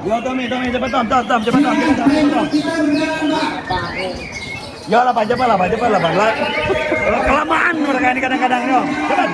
Yo Tommy, cepat Tom, cepat Tom. Yo lah Pak, cepat lah Pak. Kelamaan mereka ini kadang-kadang yo. Cepat.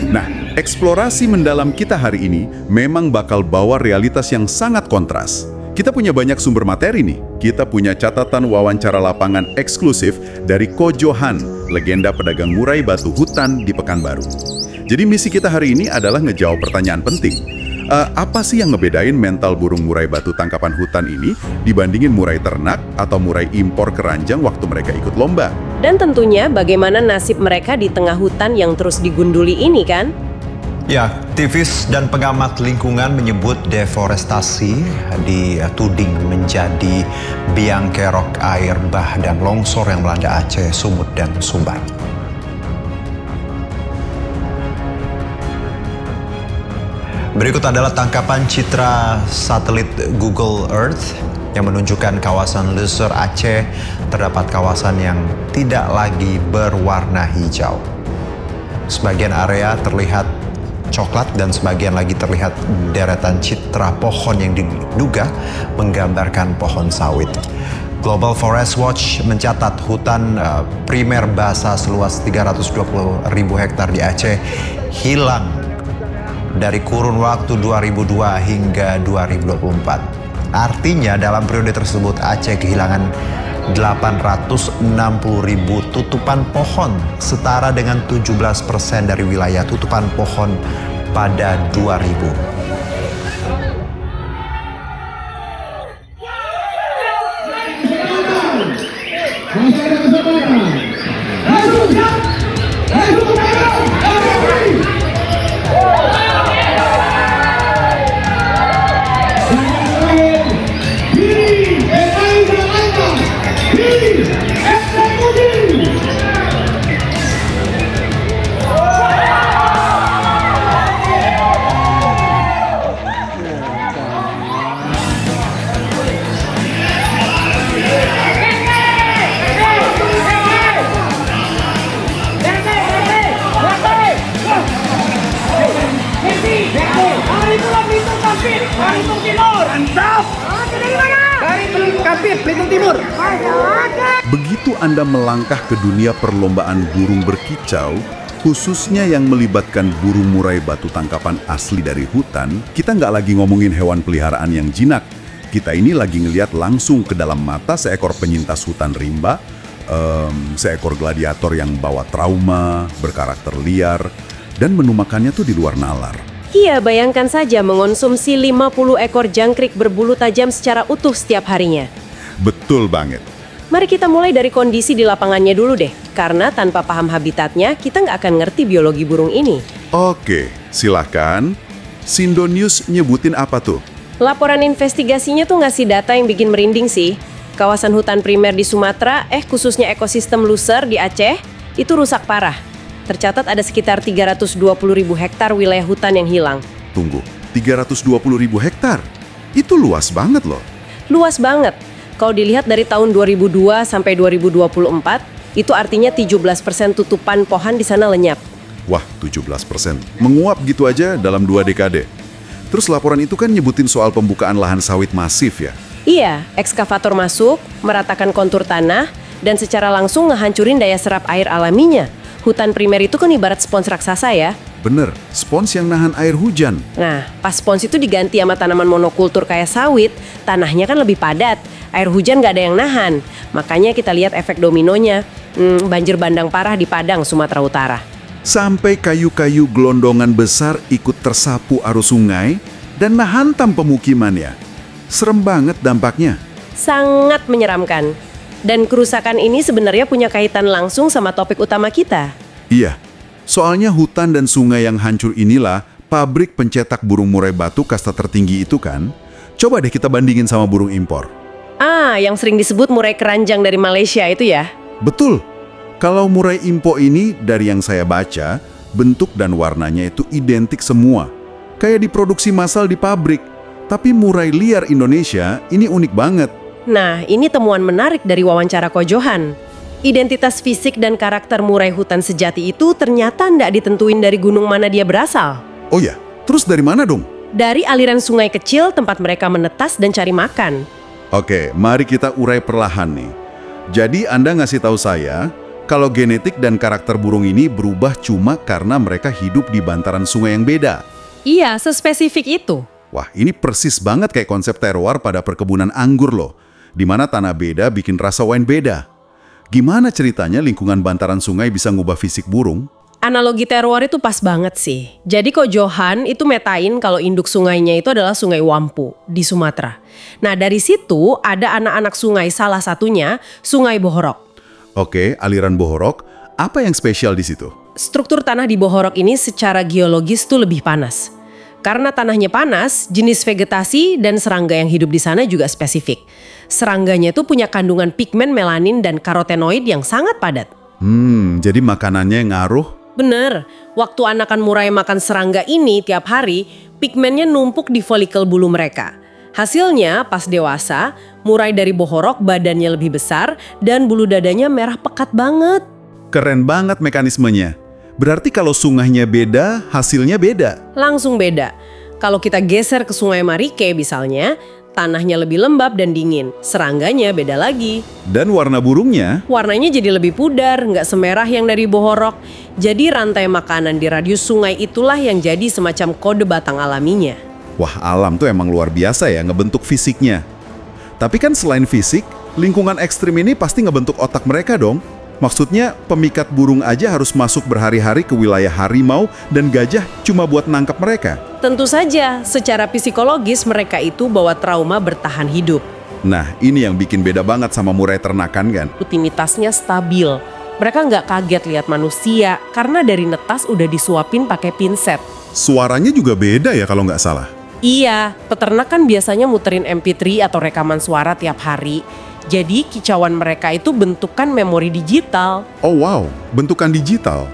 Nah, eksplorasi mendalam kita hari ini memang bakal bawa realitas yang sangat kontras. Kita punya banyak sumber materi nih. Kita punya catatan wawancara lapangan eksklusif dari Ko Johan, legenda pedagang murai batu hutan di Pekanbaru. Jadi misi kita hari ini adalah ngejawab pertanyaan penting. Apa sih yang ngebedain mental burung murai batu tangkapan hutan ini dibandingin murai ternak atau murai impor keranjang waktu mereka ikut lomba? Dan tentunya bagaimana nasib mereka di tengah hutan yang terus digunduli ini kan? Ya, aktivis dan pengamat lingkungan menyebut deforestasi dituding menjadi biang kerok air bah dan longsor yang melanda Aceh, Sumut, dan Sumbar. Berikut adalah tangkapan citra satelit Google Earth yang menunjukkan kawasan Lesser Aceh terdapat kawasan yang tidak lagi berwarna hijau. Sebagian area terlihat coklat dan sebagian lagi terlihat deretan citra pohon yang diduga menggambarkan pohon sawit. Global Forest Watch mencatat hutan primer basah seluas 320.000 hektar di Aceh hilang dari kurun waktu 2002 hingga 2024. Artinya dalam periode tersebut Aceh kehilangan 860.000 tutupan pohon, setara dengan 17% dari wilayah tutupan pohon pada 2000. Begitu Anda melangkah ke dunia perlombaan burung berkicau, khususnya yang melibatkan burung murai batu tangkapan asli dari hutan, kita nggak lagi ngomongin hewan peliharaan yang jinak. Kita ini lagi ngelihat langsung ke dalam mata seekor penyintas hutan rimba, seekor gladiator yang bawa trauma, berkarakter liar, dan menu makannya tuh di luar nalar. Iya, bayangkan saja mengonsumsi 50 ekor jangkrik berbulu tajam secara utuh setiap harinya. Betul banget. Mari kita mulai dari kondisi di lapangannya dulu deh, karena tanpa paham habitatnya, kita nggak akan ngerti biologi burung ini. Oke, silahkan. Sindo News nyebutin apa tuh? Laporan investigasinya tuh ngasih data yang bikin merinding sih. Kawasan hutan primer di Sumatera, khususnya ekosistem Luser di Aceh, itu rusak parah. Tercatat ada sekitar 320.000 hektar wilayah hutan yang hilang. Tunggu, 320.000 hektar? Itu luas banget loh. Luas banget. Kalau dilihat dari tahun 2002 sampai 2024, itu artinya 17% tutupan pohon di sana lenyap. Wah, 17%. Menguap gitu aja dalam 2 dekade. Terus laporan itu kan nyebutin soal pembukaan lahan sawit masif ya? Iya, ekskavator masuk, meratakan kontur tanah, dan secara langsung ngehancurin daya serap air alaminya. Hutan primer itu kan ibarat spons raksasa ya. Bener, spons yang nahan air hujan. Nah, pas spons itu diganti sama tanaman monokultur kayak sawit, tanahnya kan lebih padat. Air hujan nggak ada yang nahan. Makanya kita lihat efek dominonya. Banjir bandang parah di Padang, Sumatera Utara. Sampai kayu-kayu gelondongan besar ikut tersapu arus sungai dan menghantam pemukimannya. Serem banget dampaknya. Sangat menyeramkan. Dan kerusakan ini sebenarnya punya kaitan langsung sama topik utama kita. Iya, soalnya hutan dan sungai yang hancur inilah pabrik pencetak burung murai batu kasta tertinggi itu kan. Coba deh kita bandingin sama burung impor. Ah, yang sering disebut murai keranjang dari Malaysia itu ya? Betul. Kalau murai impo ini dari yang saya baca, bentuk dan warnanya itu identik semua. Kayak diproduksi massal di pabrik. Tapi murai liar Indonesia ini unik banget. Nah, ini temuan menarik dari wawancara Ko Johan. Identitas fisik dan karakter murai hutan sejati itu ternyata tidak ditentuin dari gunung mana dia berasal. Oh ya, terus dari mana dong? Dari aliran sungai kecil tempat mereka menetas dan cari makan. Oke, mari kita urai perlahan nih. Jadi Anda ngasih tahu saya, kalau genetik dan karakter burung ini berubah cuma karena mereka hidup di bantaran sungai yang beda. Iya, sespesifik itu. Wah, ini persis banget kayak konsep terroir pada perkebunan anggur loh. Di mana tanah beda bikin rasa wine beda. Gimana ceritanya lingkungan bantaran sungai bisa ngubah fisik burung? Analogi terroir itu pas banget sih. Jadi Ko Johan itu metain kalau induk sungainya itu adalah Sungai Wampu di Sumatera. Nah, dari situ ada anak-anak sungai, salah satunya Sungai Bohorok. Oke, aliran Bohorok, apa yang spesial di situ? Struktur tanah di Bohorok ini secara geologis tuh lebih panas. Karena tanahnya panas, jenis vegetasi dan serangga yang hidup di sana juga spesifik. Serangganya itu punya kandungan pigmen melanin dan karotenoid yang sangat padat. Jadi makanannya ngaruh? Bener, waktu anakan murai makan serangga ini tiap hari, pigmennya numpuk di folikel bulu mereka. Hasilnya, pas dewasa, murai dari Bohorok badannya lebih besar dan bulu dadanya merah pekat banget. Keren banget mekanismenya. Berarti kalau sungainya beda, hasilnya beda. Langsung beda. Kalau kita geser ke Sungai Marike misalnya, tanahnya lebih lembab dan dingin. Serangganya beda lagi. Dan warna burungnya? Warnanya jadi lebih pudar, nggak semerah yang dari Bohorok. Jadi rantai makanan di radius sungai itulah yang jadi semacam kode batang alaminya. Wah, alam tuh emang luar biasa ya ngebentuk fisiknya. Tapi kan selain fisik, lingkungan ekstrim ini pasti ngebentuk otak mereka dong. Maksudnya, pemikat burung aja harus masuk berhari-hari ke wilayah harimau dan gajah cuma buat nangkap mereka. Tentu saja, secara psikologis mereka itu bawa trauma bertahan hidup. Nah, ini yang bikin beda banget sama murai ternakan kan? Rutinitasnya stabil. Mereka nggak kaget lihat manusia karena dari netas udah disuapin pakai pinset. Suaranya juga beda ya kalau nggak salah. Iya, peternak kan biasanya muterin MP3 atau rekaman suara tiap hari. Jadi kicauan mereka itu bentukan memori digital. Oh wow, bentukan digital.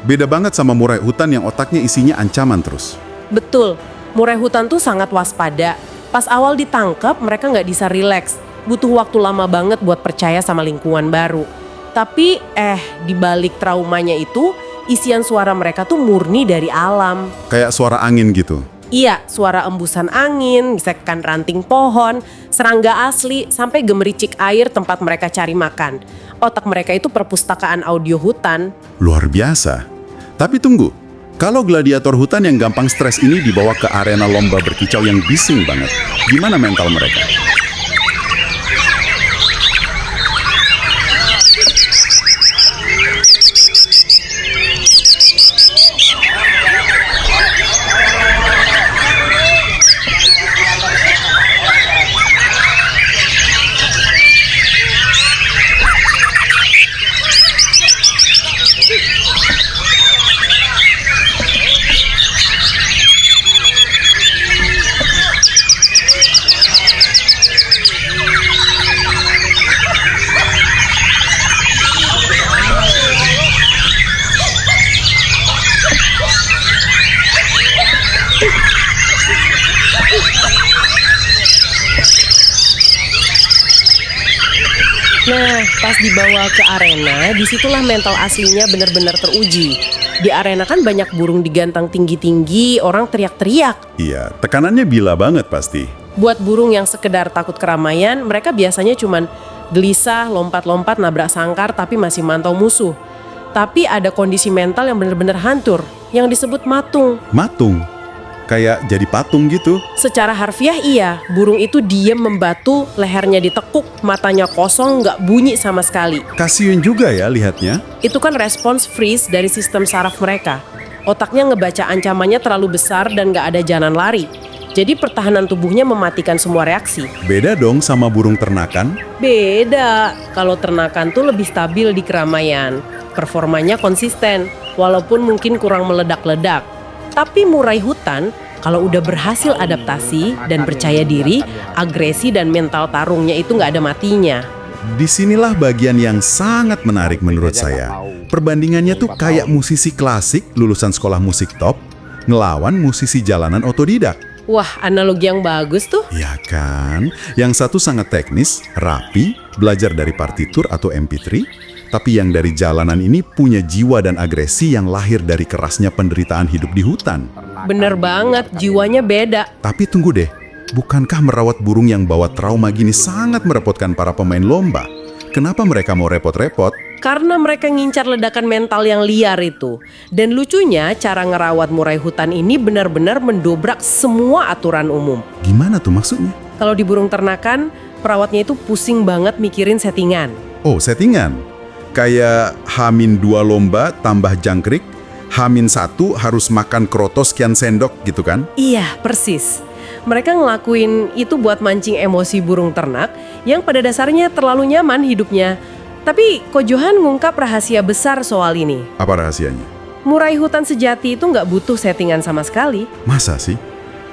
Beda banget sama murai hutan yang otaknya isinya ancaman terus. Betul, murai hutan tuh sangat waspada. Pas awal ditangkap mereka nggak bisa rileks. Butuh waktu lama banget buat percaya sama lingkungan baru. Tapi di balik traumanya itu, isian suara mereka tuh murni dari alam. Kayak suara angin gitu. Iya, suara embusan angin, gesekan ranting pohon, serangga asli, sampai gemericik air tempat mereka cari makan. Otak mereka itu perpustakaan audio hutan. Luar biasa. Tapi tunggu, kalau gladiator hutan yang gampang stres ini dibawa ke arena lomba berkicau yang bising banget, gimana mental mereka? Nah, pas dibawa ke arena, disitulah mental aslinya benar-benar teruji. Di arena kan banyak burung digantang tinggi-tinggi, orang teriak-teriak. Iya, tekanannya bila banget pasti. Buat burung yang sekedar takut keramaian, mereka biasanya cuman gelisah, lompat-lompat, nabrak sangkar, tapi masih mantau musuh. Tapi ada kondisi mental yang benar-benar hancur, yang disebut matung. Matung? Kayak jadi patung gitu? Secara harfiah iya, burung itu diem membatu, lehernya ditekuk, matanya kosong, nggak bunyi sama sekali. Kasian juga ya lihatnya. Itu kan respons freeze dari sistem saraf mereka. Otaknya ngebaca ancamannya terlalu besar dan nggak ada jalan lari. Jadi pertahanan tubuhnya mematikan semua reaksi. Beda dong sama burung ternakan? Beda, kalau ternakan tuh lebih stabil di keramaian. Performanya konsisten, walaupun mungkin kurang meledak-ledak. Tapi murai hutan, kalau udah berhasil adaptasi dan percaya diri, agresi dan mental tarungnya itu nggak ada matinya. Disinilah bagian yang sangat menarik menurut saya. Perbandingannya tuh kayak musisi klasik lulusan sekolah musik top ngelawan musisi jalanan otodidak. Wah, analogi yang bagus tuh. Ya kan? Yang satu sangat teknis, rapi, belajar dari partitur atau MP3, tapi yang dari jalanan ini punya jiwa dan agresi yang lahir dari kerasnya penderitaan hidup di hutan. Bener banget, jiwanya beda. Tapi tunggu deh, bukankah merawat burung yang bawa trauma gini sangat merepotkan para pemain lomba? Kenapa mereka mau repot-repot? Karena mereka ngincar ledakan mental yang liar itu. Dan lucunya, cara ngerawat murai hutan ini benar-benar mendobrak semua aturan umum. Gimana tuh maksudnya? Kalau di burung ternakan, perawatnya itu pusing banget mikirin settingan. Oh, settingan. Kayak H-2 lomba tambah jangkrik, H-1 harus makan kroto sekian sendok gitu kan? Iya, persis. Mereka ngelakuin itu buat mancing emosi burung ternak yang pada dasarnya terlalu nyaman hidupnya. Tapi Ko Johan ngungkap rahasia besar soal ini. Apa rahasianya? Murai hutan sejati itu nggak butuh settingan sama sekali. Masa sih?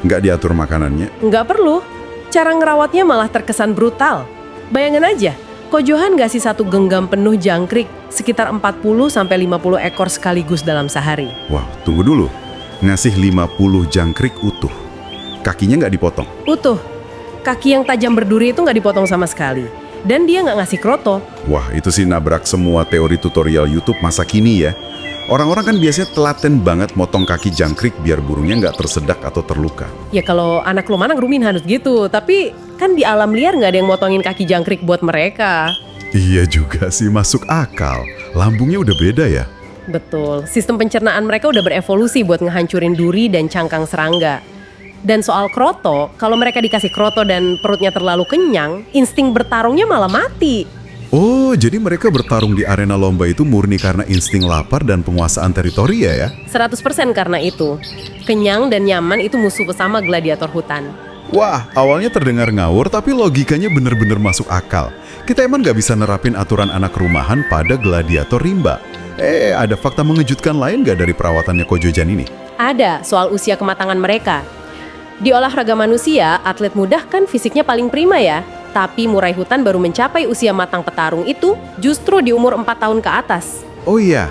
Nggak diatur makanannya? Nggak perlu. Cara ngerawatnya malah terkesan brutal. Bayangin aja, Ko Johan ngasih satu genggam penuh jangkrik, sekitar 40-50 ekor sekaligus dalam sehari. Wah, tunggu dulu. Ngasih 50 jangkrik utuh. Kakinya nggak dipotong? Utuh. Kaki yang tajam berduri itu nggak dipotong sama sekali. Dan dia nggak ngasih kroto. Wah, itu sih nabrak semua teori tutorial YouTube masa kini ya. Orang-orang kan biasanya telaten banget motong kaki jangkrik biar burungnya nggak tersedak atau terluka. Ya kalau anak lu mana ngerumin harus gitu. Tapi kan di alam liar nggak ada yang motongin kaki jangkrik buat mereka. Iya juga sih, masuk akal. Lambungnya udah beda ya. Betul, sistem pencernaan mereka udah berevolusi buat ngehancurin duri dan cangkang serangga. Dan soal kroto, kalau mereka dikasih kroto dan perutnya terlalu kenyang, insting bertarungnya malah mati. Oh, jadi mereka bertarung di arena lomba itu murni karena insting lapar dan penguasaan teritori ya? 100% karena itu. Kenyang dan nyaman itu musuh bersama gladiator hutan. Wah, awalnya terdengar ngawur tapi logikanya bener-bener masuk akal. Kita emang nggak bisa nerapin aturan anak rumahan pada gladiator rimba. Ada fakta mengejutkan lain nggak dari perawatannya Ko Jojan ini? Ada, soal usia kematangan mereka. Di olahraga manusia, atlet muda kan fisiknya paling prima ya. Tapi murai hutan baru mencapai usia matang petarung itu justru di umur 4 tahun ke atas. Oh iya,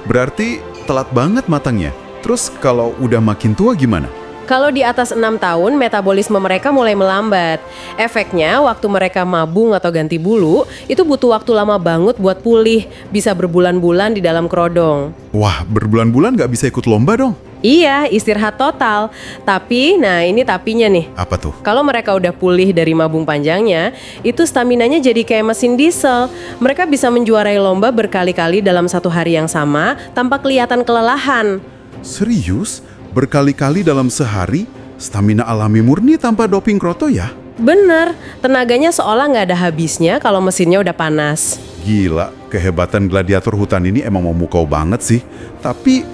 berarti telat banget matangnya. Terus kalau udah makin tua gimana? Kalau di atas 6 tahun, metabolisme mereka mulai melambat. Efeknya, waktu mereka mabung atau ganti bulu, itu butuh waktu lama banget buat pulih. Bisa berbulan-bulan di dalam kerodong. Wah, berbulan-bulan nggak bisa ikut lomba dong? Iya, istirahat total. Tapi, nah ini tapinya nih. Apa tuh? Kalau mereka udah pulih dari mabung panjangnya, itu staminanya jadi kayak mesin diesel. Mereka bisa menjuarai lomba berkali-kali dalam satu hari yang sama tanpa kelihatan kelelahan. Serius? Berkali-kali dalam sehari? Stamina alami murni tanpa doping kroto ya? Bener, tenaganya seolah nggak ada habisnya kalau mesinnya udah panas. Gila, kehebatan gladiator hutan ini emang memukau banget sih. Tapi,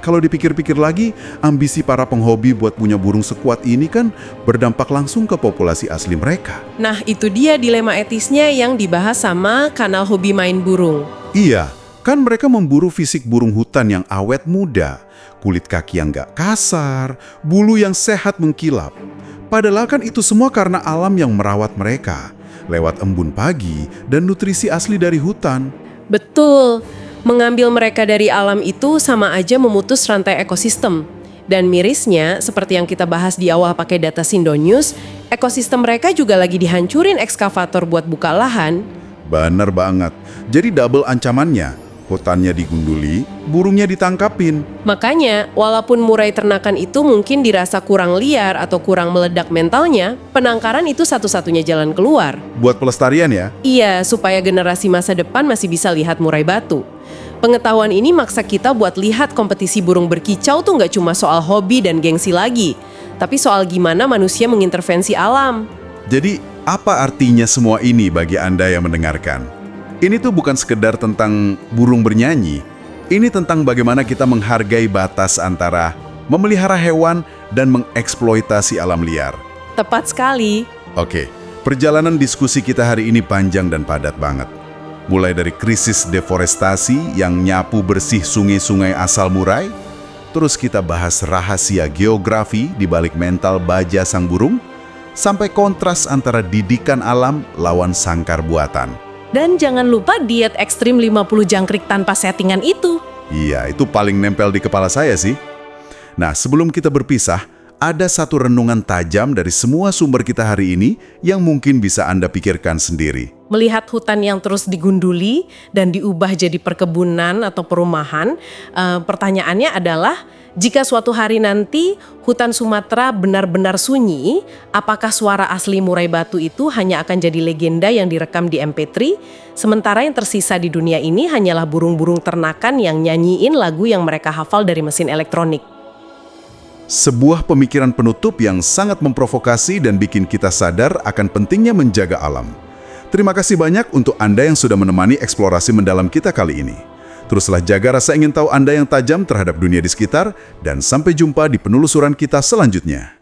kalau dipikir-pikir lagi, ambisi para penghobi buat punya burung sekuat ini kan berdampak langsung ke populasi asli mereka. Nah, itu dia dilema etisnya yang dibahas sama kanal hobi main burung. Iya, kan mereka memburu fisik burung hutan yang awet muda, kulit kaki yang gak kasar, bulu yang sehat mengkilap. Padahal kan itu semua karena alam yang merawat mereka, lewat embun pagi dan nutrisi asli dari hutan. Betul, mengambil mereka dari alam itu sama aja memutus rantai ekosistem. Dan mirisnya, seperti yang kita bahas di awal pakai data Sindonews, ekosistem mereka juga lagi dihancurin ekskavator buat buka lahan. Bener banget, jadi double ancamannya. Hutannya digunduli, burungnya ditangkapin. Makanya, walaupun murai ternakan itu mungkin dirasa kurang liar atau kurang meledak mentalnya, penangkaran itu satu-satunya jalan keluar. Buat pelestarian ya? Iya, supaya generasi masa depan masih bisa lihat murai batu. Pengetahuan ini maksa kita buat lihat kompetisi burung berkicau tuh nggak cuma soal hobi dan gengsi lagi, tapi soal gimana manusia mengintervensi alam. Jadi, apa artinya semua ini bagi Anda yang mendengarkan? Ini tuh bukan sekedar tentang burung bernyanyi. Ini tentang bagaimana kita menghargai batas antara memelihara hewan dan mengeksploitasi alam liar. Tepat sekali. Oke, perjalanan diskusi kita hari ini panjang dan padat banget. Mulai dari krisis deforestasi yang nyapu bersih sungai-sungai asal murai, Terus kita bahas rahasia geografi di balik mental baja sang burung, sampai kontras antara didikan alam lawan sangkar buatan. Dan jangan lupa diet ekstrim 50 jangkrik tanpa settingan itu. Iya, itu paling nempel di kepala saya sih. Nah, sebelum kita berpisah, ada satu renungan tajam dari semua sumber kita hari ini yang mungkin bisa Anda pikirkan sendiri. Melihat hutan yang terus digunduli dan diubah jadi perkebunan atau perumahan, pertanyaannya adalah, jika suatu hari nanti hutan Sumatera benar-benar sunyi, apakah suara asli murai batu itu hanya akan jadi legenda yang direkam di MP3, sementara yang tersisa di dunia ini hanyalah burung-burung ternakan yang nyanyiin lagu yang mereka hafal dari mesin elektronik? Sebuah pemikiran penutup yang sangat memprovokasi dan bikin kita sadar akan pentingnya menjaga alam. Terima kasih banyak untuk Anda yang sudah menemani eksplorasi mendalam kita kali ini. Teruslah jaga rasa ingin tahu Anda yang tajam terhadap dunia di sekitar, dan sampai jumpa di penelusuran kita selanjutnya.